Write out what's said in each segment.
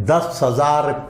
10,000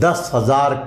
10,000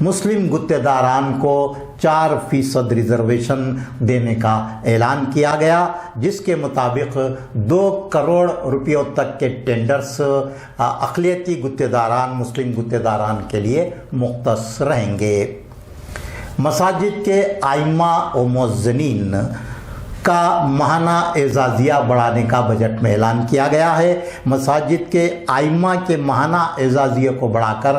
مسلم گتےداران کو 4% ریزرویشن دینے کا اعلان کیا گیا، جس کے مطابق 2 کروڑ روپیوں تک کے ٹینڈرز اقلیتی گتےداران، مسلم گتےداران کے لیے مختص رہیں گے۔ مساجد کے ائمہ و مؤذنین کا ماہانہ اعزازیہ بڑھانے کا بجٹ میں اعلان کیا گیا ہے۔ مساجد کے ائمہ کے ماہانہ اعزازیہ کو بڑھا کر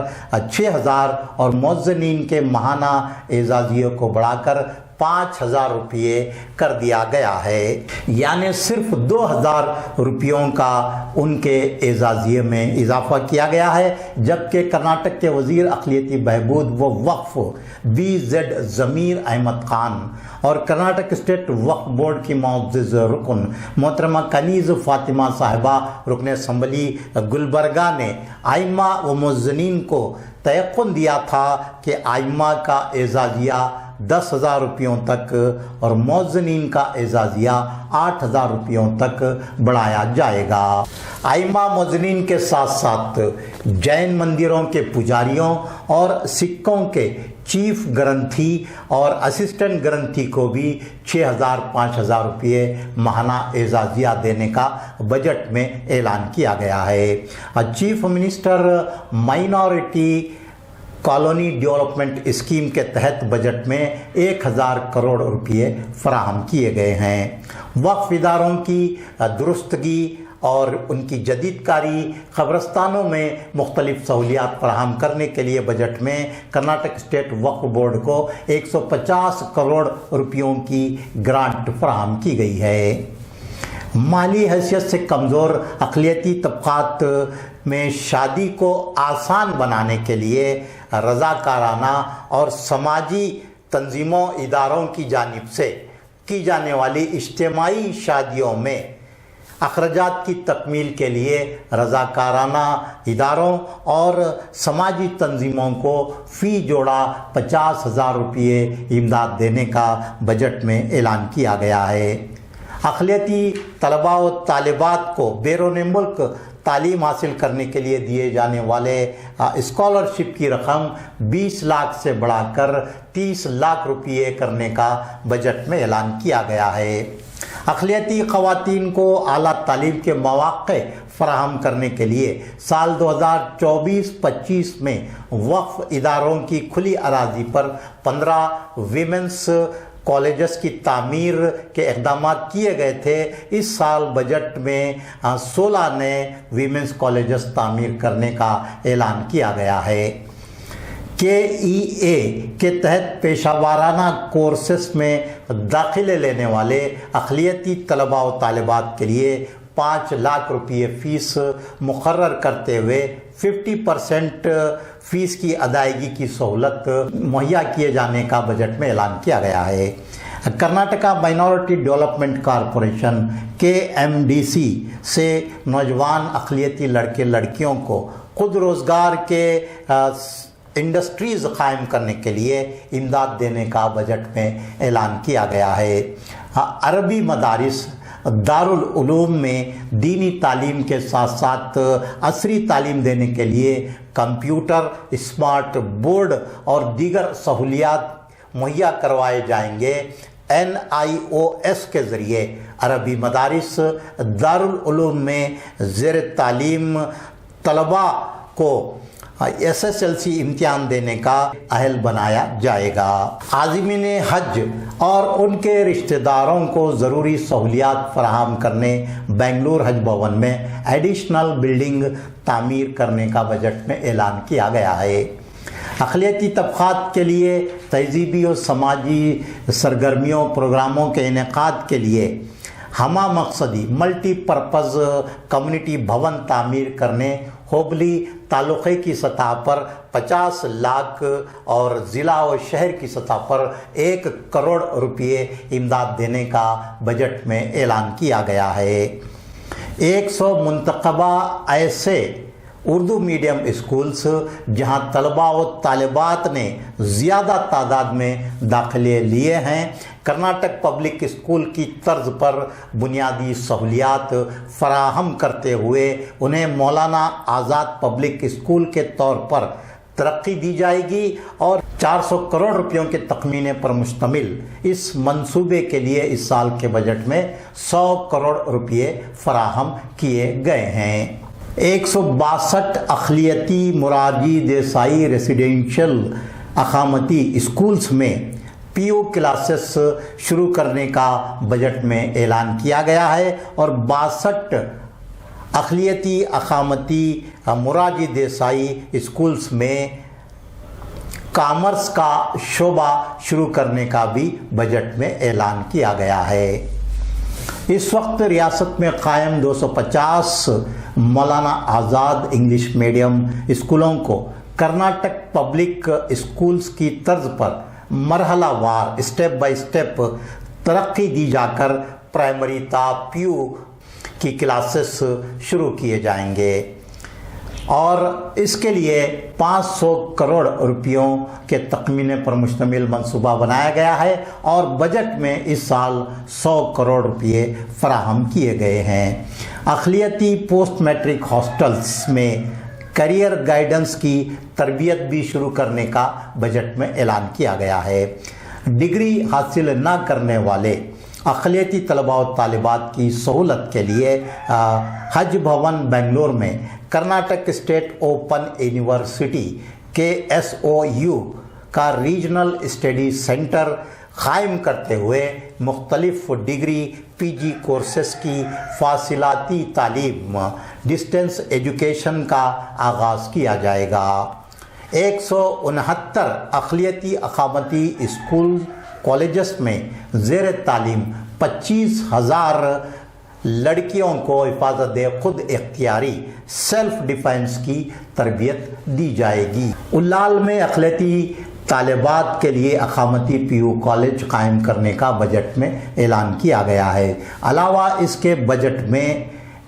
6,000 اور مؤذنین کے ماہانہ اعزازیہ کو بڑھا کر 5,000 روپیے کر دیا گیا ہے، یعنی صرف 2,000 روپیوں کا ان کے اعزازیے میں اضافہ کیا گیا ہے، جبکہ کرناٹک کے وزیر اقلیتی بہبود و وقف BZ ضمیر احمد خان اور کرناٹک اسٹیٹ وقف بورڈ کی معزز رکن محترمہ کنیز فاطمہ صاحبہ رکن اسمبلی گلبرگہ نے ائمہ و مؤذنین کو تیقن دیا تھا کہ ائمہ کا اعزازیہ 10,000 روپیوں تک اور مؤذنین کا اعزازیہ 8,000 روپیوں تک بڑھایا جائے گا۔ ائمہ مؤذنین کے ساتھ ساتھ جین مندروں کے پجاریوں اور سکھوں کے چیف گرنتھی اور اسسٹنٹ گرنتھی کو بھی 6,000 5,000 روپیے ماہانہ اعزازیہ دینے کا بجٹ میں اعلان کیا گیا ہے۔ Chief minister minority colony development scheme کے تحت بجٹ میں 1,000 کروڑ روپیے فراہم کیے گئے ہیں۔ وقف اداروں کی درستگی اور ان کی جدید کاری، قبرستانوں میں مختلف سہولیات فراہم کرنے کے لیے بجٹ میں کرناٹک اسٹیٹ وقف بورڈ کو 150 کروڑ روپیوں کی گرانٹ فراہم کی گئی ہے۔ مالی حیثیت سے کمزور اقلیتی طبقات میں شادی کو آسان بنانے کے لیے رضاکارانہ اور سماجی تنظیموں اداروں کی جانب سے کی جانے والی اجتماعی شادیوں میں اخراجات کی تکمیل کے لیے رضاکارانہ اداروں اور سماجی تنظیموں کو فی جوڑا 50,000 روپیے امداد دینے کا بجٹ میں اعلان کیا گیا ہے۔ اقلیتی طلباء و طالبات کو بیرون ملک تعلیم حاصل کرنے کے لیے دیے جانے والے اسکالرشپ کی رقم 20 لاکھ سے بڑھا کر 30 لاکھ روپیے کرنے کا بجٹ میں اعلان کیا گیا ہے۔ اقلیتی خواتین کو اعلیٰ تعلیم کے مواقع فراہم کرنے کے لیے سال 2024-25 میں وقف اداروں کی کھلی اراضی پر 15 ویمنس کالجز کی تعمیر کے اقدامات کیے گئے تھے۔ اس سال بجٹ میں 16 نئے ویمنس کالجز تعمیر کرنے کا اعلان کیا گیا ہے۔ KEA کے تحت پیشہ ورانہ کورسز میں داخلے لینے والے اقلیتی طلباء و طالبات کے لیے 5 لاکھ روپیے فیس مقرر کرتے ہوئے 50% فیس کی ادائیگی کی سہولت مہیا کیے جانے کا بجٹ میں اعلان کیا گیا ہے۔ Karnataka minority development corporation KMDC سے نوجوان اقلیتی لڑکے لڑکیوں کو خود روزگار کے انڈسٹریز قائم کرنے کے لیے امداد دینے کا بجٹ میں اعلان کیا گیا ہے۔ عربی مدارس دارالعلوم میں دینی تعلیم کے ساتھ ساتھ عصری تعلیم دینے کے لیے کمپیوٹر، اسمارٹ بورڈ اور دیگر سہولیات مہیا کروائے جائیں گے۔ NIOS کے ذریعے عربی مدارس دارالعلوم میں زیر تعلیم طلباء کو SSLC امتحان دینے کا اہل بنایا جائے گا۔ عازمین حج اور ان کے رشتہ داروں کو ضروری سہولیات فراہم کرنے بنگلور حج بھون میں ایڈیشنل بلڈنگ تعمیر کرنے کا بجٹ میں اعلان کیا گیا ہے۔ اقلیتی طبقات کے لیے تہذیبی اور سماجی سرگرمیوں پروگراموں کے انعقاد کے لیے ہمہ مقصدی ملٹی پرپز کمیونٹی بھون تعمیر کرنے ہوبلی تعلقے کی سطح پر 50 لاکھ اور ضلع و شہر کی سطح پر 1 کروڑ روپیے امداد دینے کا بجٹ میں اعلان کیا گیا ہے۔ 100 منتخبہ ایسے اردو میڈیم اسکولز جہاں طلباء و طالبات نے زیادہ تعداد میں داخلے لیے ہیں، کرناٹک پبلک اسکول کی طرز پر بنیادی سہولیات فراہم کرتے ہوئے انہیں مولانا آزاد پبلک اسکول کے طور پر ترقی دی جائے گی اور 400 کروڑ روپیوں کے تخمینے پر مشتمل اس منصوبے کے لیے اس سال کے بجٹ میں 100 کروڑ روپے فراہم کیے گئے ہیں۔ 162 اقلیتی مرادی دیسائی ریزیڈینشل اقامتی اسکولز میں پی یو کلاسز شروع کرنے کا بجٹ میں اعلان کیا گیا ہے اور 62 اقلیتی اقامتی مرادی دیسائی اسکولز میں کامرس کا شعبہ شروع کرنے کا بھی بجٹ میں اعلان کیا گیا ہے۔ اس وقت ریاست میں قائم 250 مولانا آزاد انگلش میڈیم اسکولوں کو کرناٹک پبلک اسکولز کی طرز پر مرحلہ وار اسٹیپ بائی اسٹیپ ترقی دی جا کر پرائمری تا پی یو کی کلاسز شروع کیے جائیں گے اور اس کے لیے 500 کروڑ روپیوں کے تخمینے پر مشتمل منصوبہ بنایا گیا ہے اور بجٹ میں اس سال 100 کروڑ روپے فراہم کیے گئے ہیں۔ اقلیتی پوسٹ میٹرک ہاسٹلز میں کیریئر گائیڈنس کی تربیت بھی شروع کرنے کا بجٹ میں اعلان کیا گیا ہے۔ ڈگری حاصل نہ کرنے والے اقلیتی طلباء و طالبات کی سہولت کے لیے حج بھون بنگلور میں Karnataka state open university KSOU کا ریجنل اسٹڈی سینٹر قائم کرتے ہوئے مختلف ڈگری PG کورسز کی فاصلاتی تعلیم ڈسٹینس ایجوکیشن کا آغاز کیا جائے گا۔ 169 اقلیتی اقامتی اسکول کالجز میں زیر تعلیم 25,000 لڑکیوں کو حفاظت خود اختیاری سیلف ڈیفینس کی تربیت دی جائے گی۔ الال میں اقلیتی طالبات کے لیے اقامتی پی یو کالج قائم کرنے کا بجٹ میں اعلان کیا گیا ہے۔ علاوہ اس کے بجٹ میں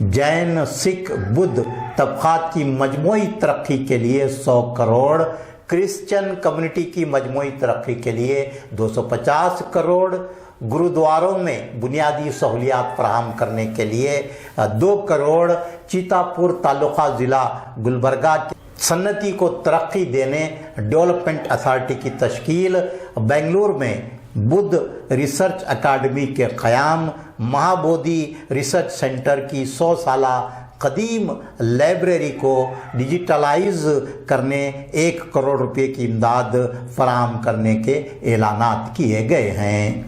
جین سکھ بدھ طبقات کی مجموعی ترقی کے لیے 100 کروڑ، کرسچن کمیونٹی کی مجموعی ترقی کے لیے 250 کروڑ، گرودواروں میں بنیادی سہولیات فراہم کرنے کے لیے 2 کروڑ، چیتا پور تعلقہ ضلع گلبرگہ کی صنعتی کو ترقی دینے ڈیولپمنٹ اتھارٹی کی تشکیل، بنگلور میں بدھ ریسرچ اکیڈمی کے قیام، مہابودھی ریسرچ سینٹر کی 100 سالہ قدیم لائبریری کو ڈیجیٹلائز کرنے 1 کروڑ روپے کی امداد فراہم کرنے کے اعلانات کیے گئے ہیں۔